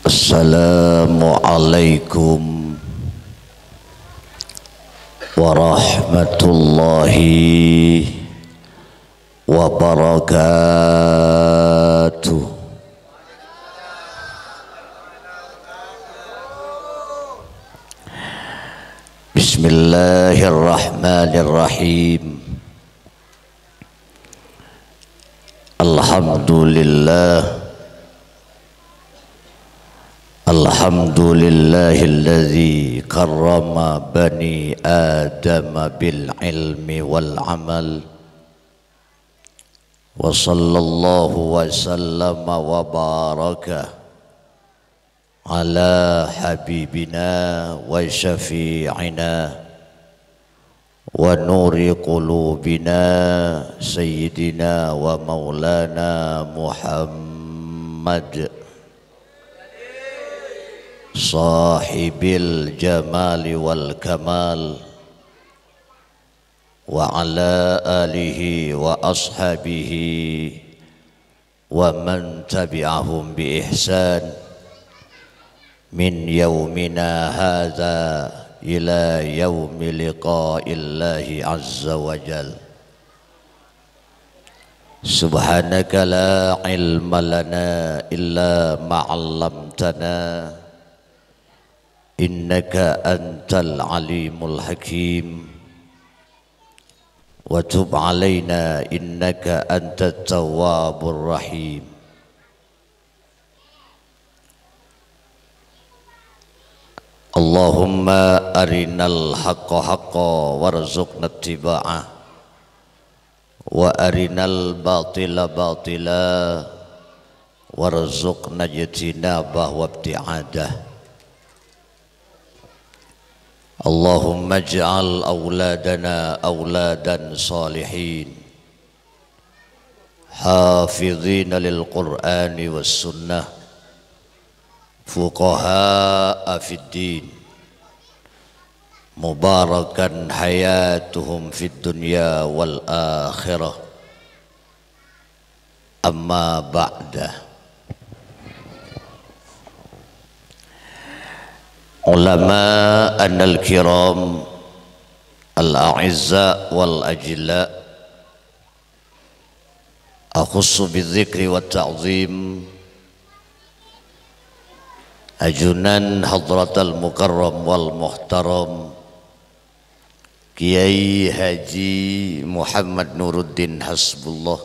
Assalamualaikum warahmatullahi wabarakatuh. Bismillahirrahmanirrahim. Alhamdulillahilladzi karrama bani Adam bil ilmi wal amal wa sallallahu wa sallama wa baraka ala habibina wa syafi'ina wa nuri qulubina sayyidina wa maulana Muhammad sahibil jamali wal kamal wa ala alihi wa ashabihi wa man tabi'ahum bi ihsan min yaumina hadza ila yaumi liqa'illahi azza wa jal. Subhanaka la ilma lana illa ma 'allamtana innaka antal alimul hakim wa tub alaina innaka antat tawwabur rahim. Allahumma arinal haqqa haqqa warzuqna ittiba'ah wa arinal batila batila warzuqna ijtinabah wa ibti'adah. Allahumma ij'al awladana awladan salihin hafidhina lil qur'ani was sunnah fuqaha'a fid din mubarakan hayatuhum fid dunya wal akhirah. Amma ba'da. Ulama anal kiram al-a'izza wal ajilla akhussu bidzikri wat ta'zim ajunan hadratal mukarram wal muhtaram Kiai Haji Muhammad Nuruddin Hasbullah,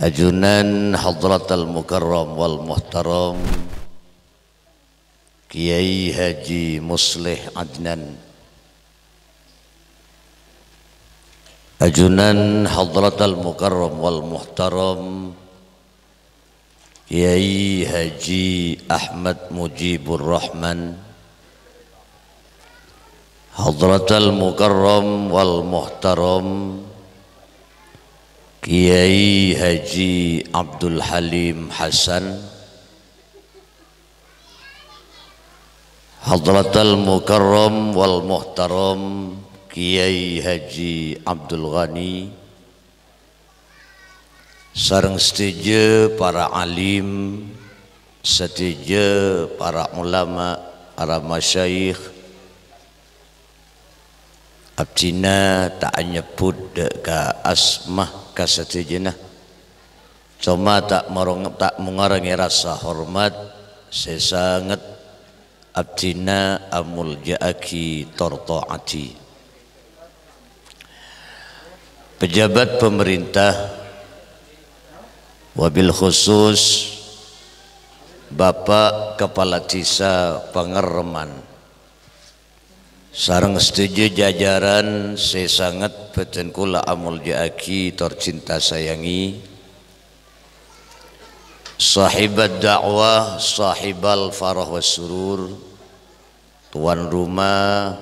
ajunan hadratal mukarram wal muhtaram Kiai Haji Muslih Adnan, ajunan hadratal mukarram wal muhtaram Kiai Haji Ahmad Mujibur Rahman, hadratal mukarram wal muhtaram Kiai Haji Abdul Halim Hasan, hadratal mukarram wal muhtaram Kiai Haji Abdul Ghani, sareng setuju para alim, setuju para ulama, para masyayikh. Abdina tak nyebut ka asmah ka setujuna, cuma tak mengurangi rasa hormat sesangat abdina amul ja'aki torto'ati. Pejabat pemerintah, wabil khusus Bapak Kepala Desa Pangereman, sareng setuju jajaran sesangat beten kula amul ja'aki tercinta sayangi, sahibat dakwah, sahibal farah was surur, tuan rumah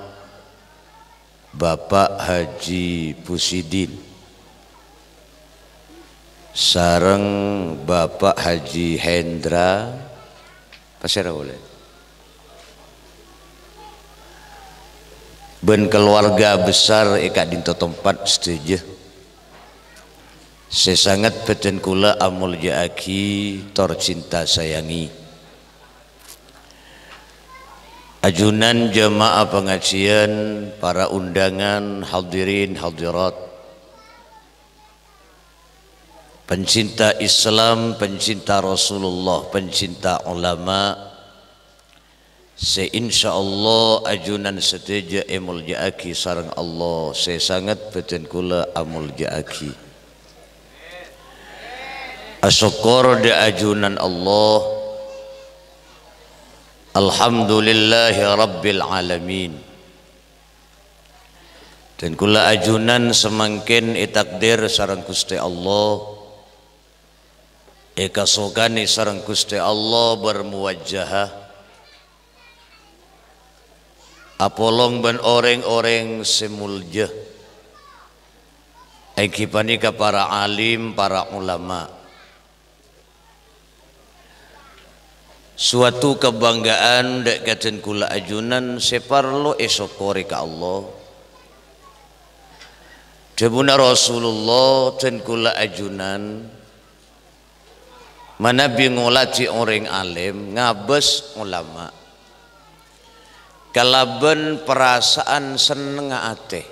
Bapak Haji Pusidin, sareng Bapak Haji Hendra Pasir oleh ben keluarga besar eka dinto tempat setuju Sesangat beten kula amul jaaki tor cinta sayangi. Ajunan jamaah pengajian, para undangan, hadirin hadirat, pencinta Islam, pencinta Rasulullah, pencinta ulama, seinsyaallah ajunan seteja emul jaaki sareng Allah, sesangat beten kula amul jaaki. Asyukur di ajunan Allah. Alhamdulillahi Rabbil Alamin. Dan kula ajunan semangkin itakdir sareng Gusti Allah, kasogani sareng Gusti Allah bermuwajjahah apolong ben orang-orang semulja panika para alim, para ulama. Suatu kebanggaan dek katen kula ajunan separlo esokori ka Allah. Debuna Rasulullah ten kula ajunan mana bingolati orang alim ngabes ulama. Kalaben perasaan seneng ate.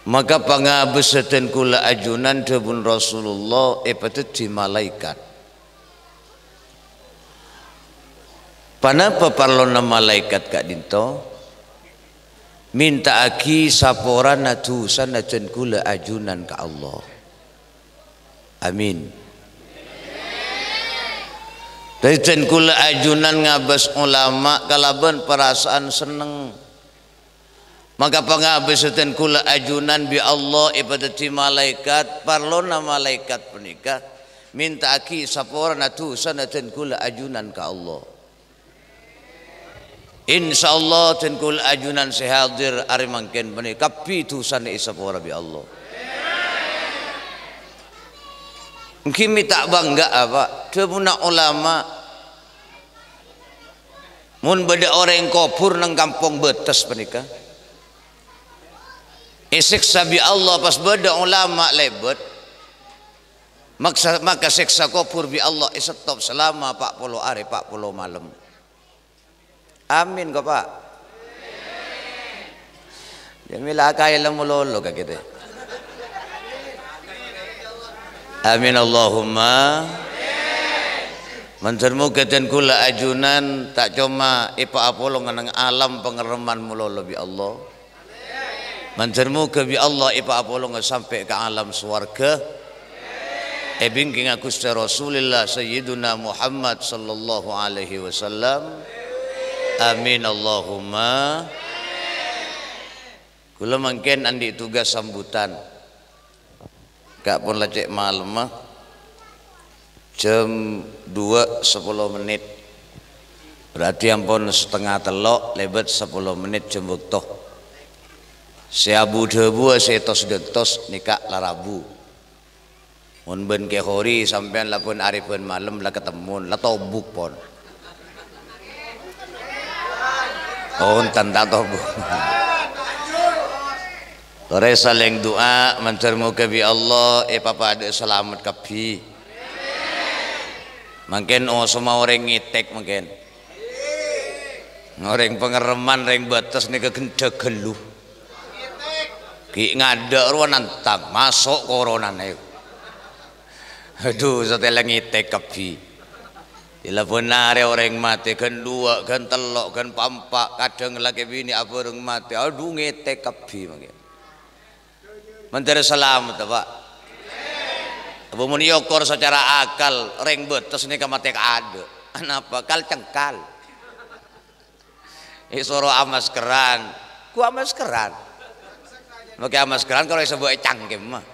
Maka pangabes ten kula ajunan debun Rasulullah epatet di malaikat. Panapa parlona malaikat kak dinto minta aki saporan natusan najen kula ajunan ka Allah. Amin. Dari jen kula ajunan ngabas ulama kalaban perasaan seneng. Maka pangabes jen kula ajunan bi Allah ibadati malaikat parlona malaikat penikah minta aki saporan natusan najen kula ajunan ka Allah. Insyaallah tenkul ajunan sehadir ari mangken bani kapi tusan isapora bi Allah. Kimi tak bangga apa? Debuna ulama mun beda orang kopur nang kampung betes penika. Isik sabi Allah pas beda ulama lebet. Maka seksa kopur bi Allah isetop selama 40 hari 40 malam. Amin kok Pak. Jamilah kaya lamulolo ka kita. Amin Allahumma. Mancermu keten kula ajunan tak cuma ipa apolo nganang alam pengereman mulolo bi Allah. Mancermu ke bi Allah ipa apolo sampai ke alam swarga. Bingking aku Rasulullah Sayyiduna Muhammad sallallahu alaihi wasallam. Amin Allahumma. Kula mungkin andi tugas sambutan. Kak pun lacek malam mah jam 2:10 menit. Berarti ampun setengah telok lebet 10 menit jam waktu. Seabu debu setos dentos nikah larabu. Mun ben ke hori sampean lapun arifun malam lah ketemu lah tobuk pon. Oh tanda tobu. Tore saling doa mencermu ke bi Allah papa ada selamat kapi. Mungkin semua orang ngitek mungkin. Orang pengereman orang batas ni kegendak geluh. Ki ngada ruan nantang masuk corona nih. Aduh setelah ngitek kapi. Ila benar orang mati kan dua kan telok kan pampak kadang lagi bini apa orang mati aduh ngetek kapi mungkin menteri selamat Pak Abu muni yokor secara akal reng betes ini kemati ada kenapa kal cengkal isoro amas keran ku amas keran pakai amas keran kalau sebuah cangkem mah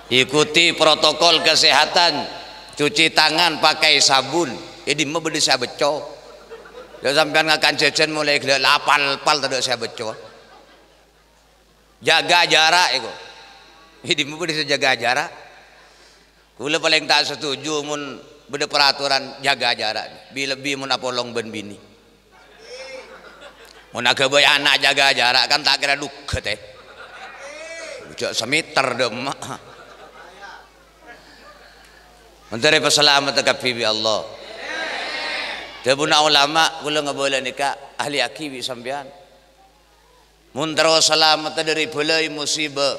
ikuti protokol kesehatan, cuci tangan pakai sabun. Ini mah beda saya beco. Ya sampean ngakan jajan mulai lapal-pal tadi saya beco. Jaga jarak itu. Ini mah beda jaga jarak. Kula paling tak setuju mun beda peraturan jaga jarak. Bi lebih mun apolong ben bini. Mun aga boy anak jaga jarak kan tak kira duket ujak semeter demak. Menteri peselamat kapibi Allah. Debuna ulama kula ngabola nikah ahli akibi sampean. Mun terus selamat dari balai musibah,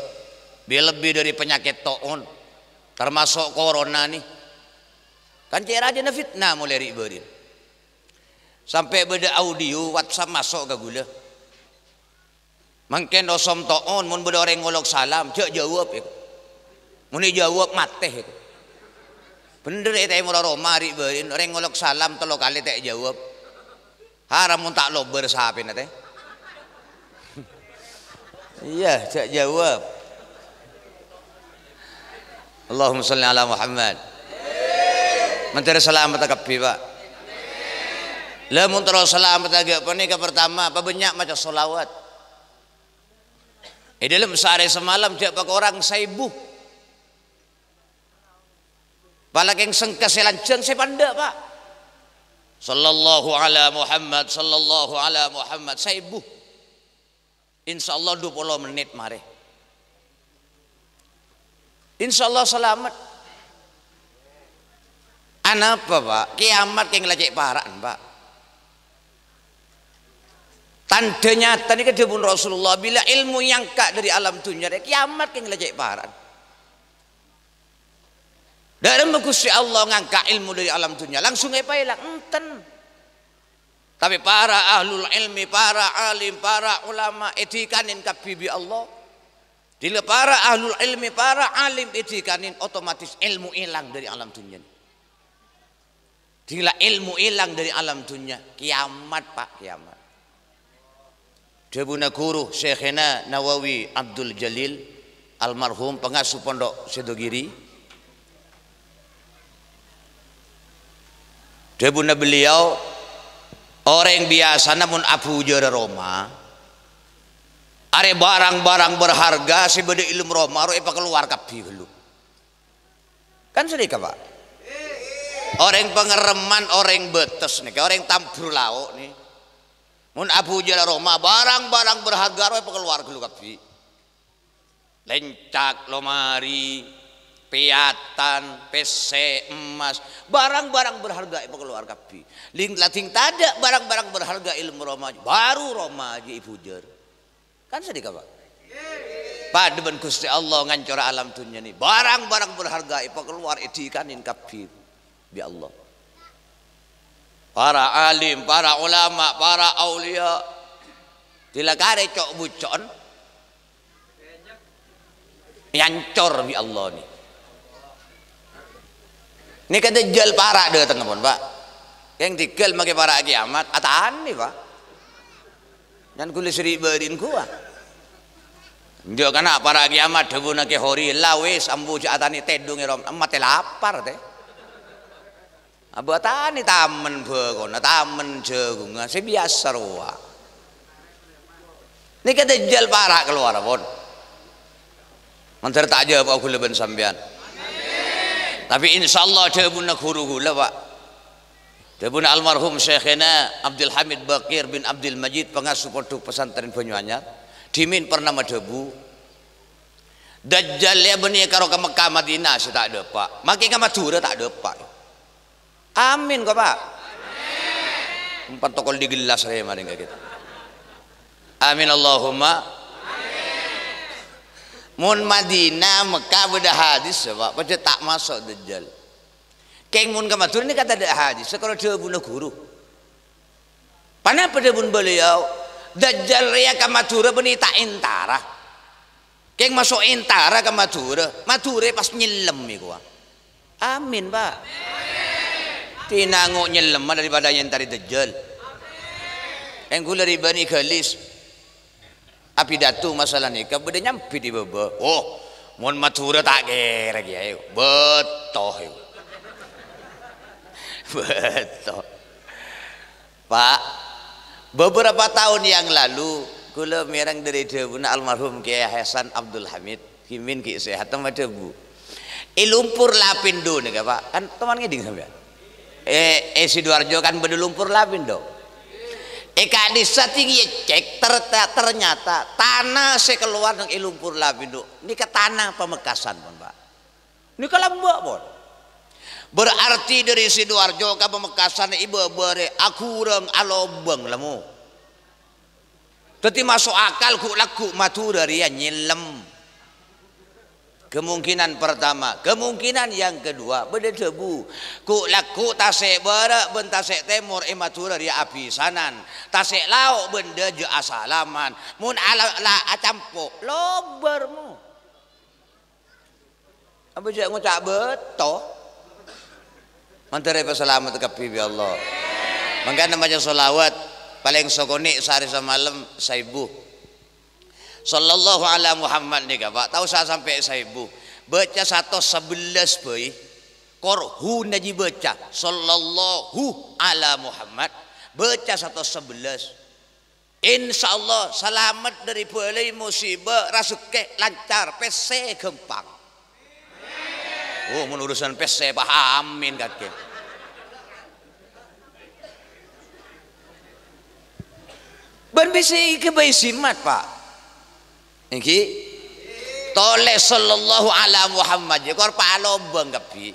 lebih dari penyakit taun, termasuk corona nih. Kan cara aja fitnah mulai riberin. Sampai beda audio WhatsApp masuk ke gula. Mungkin dosom taun mun beda orang ngolok salam, cek jawab ya. Mun jawab mate. Bener itu yang murah Roma riberin orang ngolok salam telo kali tak jawab. Haram mun tak lober sahape nate. Iya, cek jawab. Allahumma sholli ala Muhammad. Menteri selamat kapi Pak. Lamun terus selamat agak apa pertama apa banyak macam solawat. Dalam sehari semalam dia pakai orang 1000. Palagi yang sengkas selanceng saya pandai Pak. Sallallahu ala Muhammad, sallallahu ala Muhammad 1000. Insyaallah 20 menit mari. Insyaallah selamat. Apa Pak? Kiamat yang lagi paraan Pak. Tanda nyata ini kedebun Rasulullah bila ilmu yang kak dari alam dunia kiamat yang lagi paraan. Dalam Gusti Allah ngangkat ilmu dari alam dunia langsung apa hilang enten. Tapi para ahlul ilmi, para alim, para ulama etikanin kabibi Allah. Bila para ahlul ilmi, para alim etikanin otomatis ilmu hilang dari alam dunia. Bila ilmu hilang dari alam dunia, kiamat Pak, kiamat. Debuna guru Syekhina Nawawi Abdul Jalil almarhum pengasuh pondok Sedogiri. Debuna beliau orang biasa namun Abu Jara Roma. Are barang-barang berharga si beda ilmu Roma ro apa keluar kapi dulu. Kan sedikit Pak. Orang pengereman, orang betes nih, orang tampur lauk nih. Mun Abu Jara Roma barang-barang berharga ro apa keluar dulu kapi. Lencak, lomari, piatan, PC, emas, barang-barang berharga apa keluar kapi. Ling lating tada barang-barang berharga ilmu Roma baru Roma aja Ibu Jer. Kan sedikit Pak. Pada ben Gusti Allah ngancur alam dunia nih. Barang-barang berharga apa keluar etikanin kapi bi Allah. Para alim, para ulama, para aulia dilakare cok bucon yancor bi Allah nih. Ini kata jel para deh tengah pun Pak. Yang digel makai para kiamat ataan nih Pak. Yang kulis riberin gua. Dia kena para kiamat debu nak hori lawes ambu atani tedung rom mati lapar teh. Abu atani tamen bekona tamen jagungan sebiasa ruah. Ini kata jel para keluar pun. Menteri tak jawab aku leben sampean. Tapi insyaallah debu nak huru gula Pak. Debu almarhum Syekhina Abdul Hamid Bakir bin Abdul Majid pengasuh pondok pesantren Banyuanyar. Dimin pernah debu. Dajjal ya benih karo ke Mekah Madinah sih tak ada Pak. Makin ke Madura tak ada Pak. Amin kok Pak. Amin. Empat tokol di gelas saya mari enggak gitu. Amin Allahumma. Amin. Mun Madinah Mekah beda hadis Pak. Pada tak masuk Dajjal. Keng mun ke Madura ini kata ada hadis. Sekarang dia bunuh guru. Pana pada bun beliau. Dajjal ria ke Madura benih tak intara. Keng masuk intara ke Madura. Madura pas nyelem iku. Amin Pak. Tinanguk nyelem daripada yang tari Dajjal. Yang gula ribani galis. Api datu masalah nikah beda nyampi di bawah. Oh, mun Madura tak kira ya. Betul. Betul. Pak, beberapa tahun yang lalu kula mirang dari debuna almarhum Kiai Hasan Abdul Hamid kimin ki sehat sama debu. Lumpur lapindo nih Pak. Kan teman ngeding sampean. Sidoarjo kan beda lumpur lapindo. Eka desa tinggi cek ternyata tanah saya keluar ng Ilumpur Lapindo. Ini ke tanah Pamekasan pun Pak. Ini ke Lambak pun. Berarti dari Sidoarjo ke Pamekasan ibu bere akurang alobeng lemu. Tetapi masuk akal ku laku matu dari ya nyilem. Kemungkinan pertama, kemungkinan yang kedua beda debu. Ku laku tasek bara ben tasek temur ematura dia apisanan. Tasek lauk benda je asalaman. Mun ala la acampo lobermu. Apa je ngucap beto? Mantare pasalamat kapi bi Allah. Mangga namanya selawat paling sokoni sehari semalam saibu. Sallallahu ala Muhammad nih Pak. Tahu saya sampai saibu. Baca 111 boy. Korhu naji baca sallallahu ala Muhammad. Baca 111. Insyaallah selamat dari balai musibah, rezeki lancar, PC gempang. Oh, mun urusan PC pahamin kakek. Ben bisa kebaisimat Pak. Iki tole sallallahu ala Muhammad kor palobeng kapi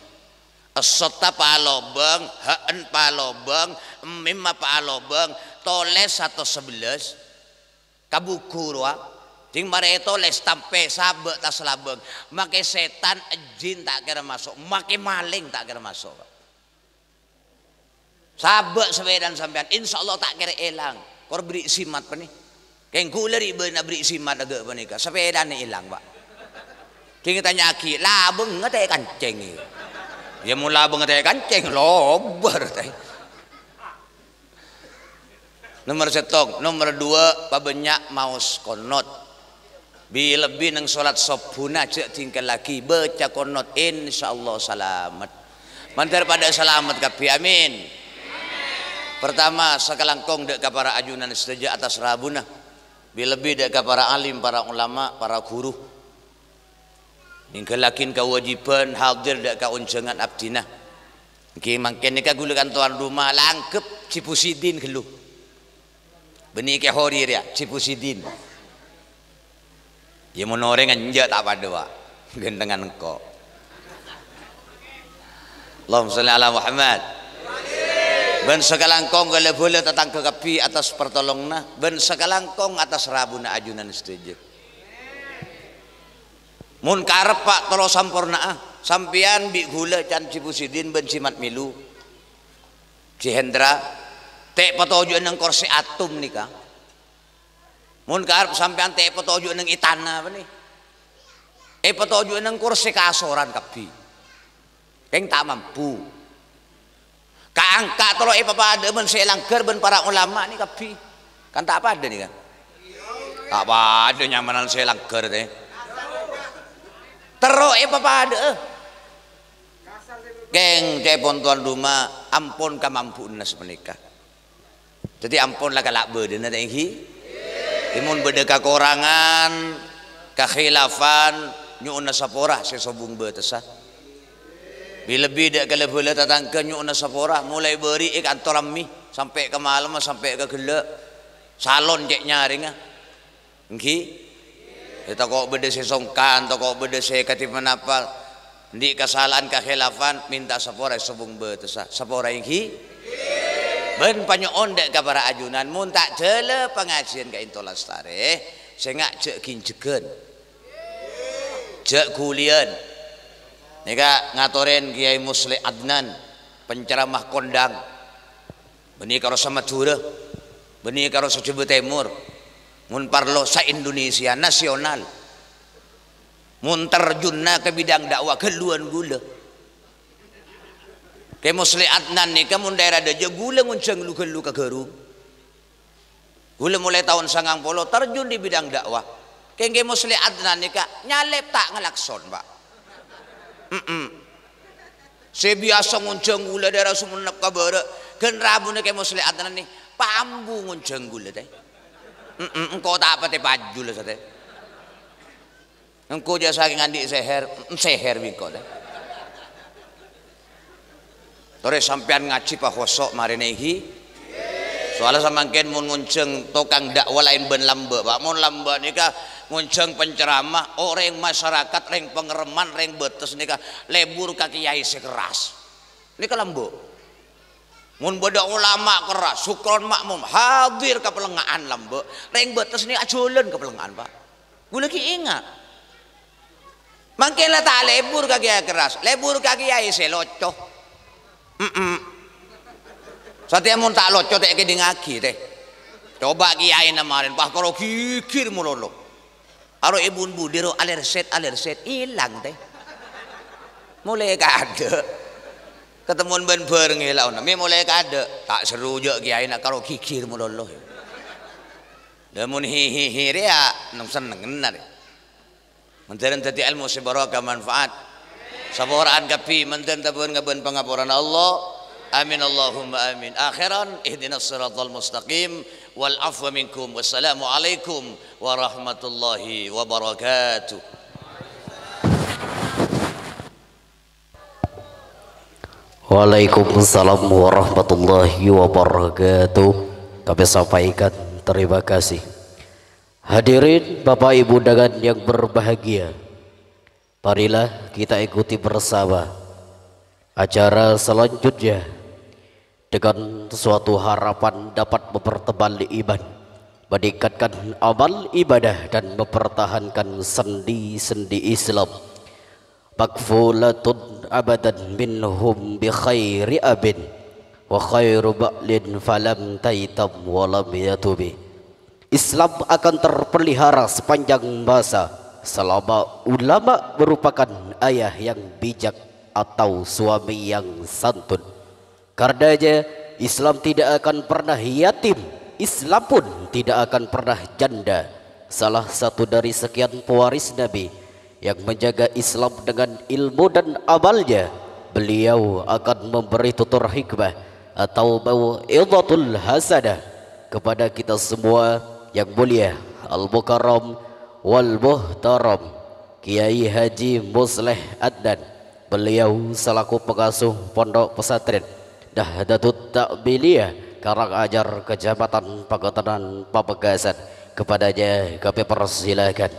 asota palobeng haen palobeng mimma palobeng tole 111 kabukurwa ting mare tole tampe sabe tas labeng make setan jin tak kira masuk make maling tak kira masuk sabe sewedan sampean insyaallah tak kira elang kor beri simat pa ni keng kula ribe na beri simat agak panika sepeda ni ilang Pak. Keng tanya aki labeng ngate kanceng ni. Ya mun labeng ngate kanceng lober teh. Nomor setong, nomor 2 pabenyak maus konot. Bi lebih nang salat sobuna cek tinggal lagi baca konot insyaallah selamat. Mantar pada selamat kapi amin. Pertama sakalangkong dek ka para ajunan sedaja atas rabuna. Lebih dek para alim, para ulama, para guru. Ningkalakin kewajiban hadir dek ka unjangan abdina. Nggih mangken nika gulukan tuan rumah langkep Cipusidin gelu. Beni ke horir ya Cipusidin. Ya monoreng anja tak pada Pak. Gendengan engko. Allahumma shalli ala Muhammad. Ben sekalangkong kalau boleh tatang ke kapi atas pertolongna ben sekalangkong atas rabuna ajunan setuju mun karep Pak tolo sampurna sampian bi gula can Cipusidin ben cimat milu Cihendra tek patojo nang kursi atum nika mun karep sampean tek patojo nang itana apa nih patojo nang kursi kasoran kapi keng tak mampu kaangka tolo papada men selangker ben para ulama ni kapi kan tak apa ada nih kan tak apa ada nyamanan selangker teh tero papada geng telepon tuan rumah ampun kamampuan semenika jadi ampun lah kalak beden ada yang timun beda kakorangan kakhilafan nyuna sapora sesobung betesah lebih dek kalau boleh datang ke nyuk nasapora mulai beri kantor mi sampai ke malam sampai ke gelak salon cek nyaring ngki kita kok beda sesongkan atau kok beda sekati menapal di kesalahan kekhilafan minta sapora sebung betesa sapora ngki ben panyoon dek ke para ajunan mun tak jele pengajian ke intolastare sehingga cek kinjegen cek kulian nika ngatoren Kiai Musli Adnan penceramah kondang beni karo Madura beni karo Jawa Timur mun parlo sa Indonesia nasional mun terjunna ke bidang dakwah keluan gula Kiai Musli Adnan nika mun daerah deje gula nguncang lu kelu ka garung gula mulai tahun 90 terjun di bidang dakwah Kiai Musli Adnan nika nyalep tak ngelakson Pak. Saya biasa nguncang gula daerah Sumenep kabara gen rabune ke Musli Adnan nih pambu nguncang gula teh engkau tak apa teh paju lah teh engkau jasa ngandi seher bingko teh tore sampean ngaji Pak Khosok marine iki soalnya samangken mun ngunceng tukang dakwah lain ben lambe Pak mun lambe nika ngunceng penceramah orang masyarakat reng pengereman reng betes nika lebur ka kiai sekeras nika lambe mun beda ulama keras sukron makmum hadir ke pelengaan lambe reng betes nika ajuleun ke pelengaan Pak gula ki ingat mangke lah tak lebur ka kiai keras lebur ka kiai selocoh Satya mun tak loco tek ke ngaki teh. Coba kiai namarin bah karo kikir mulolo. Aro ibun budiro alerset ilang teh. Mulai kade. Ketemuan ben bareng lawan. Me mulai kade. Tak seru je kiai nak karo kikir mulolo. Lamun hihihi dia nang seneng benar. Menten tadi ilmu sebaraka manfaat. Saboraan kapi menten tabun ngaben pangapuran Allah. Amin Allahumma amin. Akhiran ihdinas siratal mustaqim wal afwa minkum. Wassalamu alaikum warahmatullahi wabarakatuh. Waalaikumsalam warahmatullahi wabarakatuh. Kami sampaikan terima kasih. Hadirin Bapak Ibu dengan yang berbahagia, marilah kita ikuti bersama acara selanjutnya dengan suatu harapan dapat mempertebal iman, meningkatkan amal ibadah dan mempertahankan sendi-sendi Islam. Makfulatun abadan minhum bi khairi abin wa khairu ba'lin falam taitam wa lam yatubi. Islam akan terpelihara sepanjang masa selama ulama merupakan ayah yang bijak atau suami yang santun. Karenanya Islam tidak akan pernah yatim, Islam pun tidak akan pernah janda. Salah satu dari sekian pewaris Nabi yang menjaga Islam dengan ilmu dan amalnya, beliau akan memberi tutur hikmah atau mau'izatul hasanah kepada kita semua yang mulia Al-Mukarram wal Muhtaram Kiai Haji Musleh Adnan. Beliau selaku pengasuh Pondok Pesantren Nahdlatul Ta'biliyah Karangajar Kecamatan Pagotanan Pamekasan. Kepadanya kami persilakan.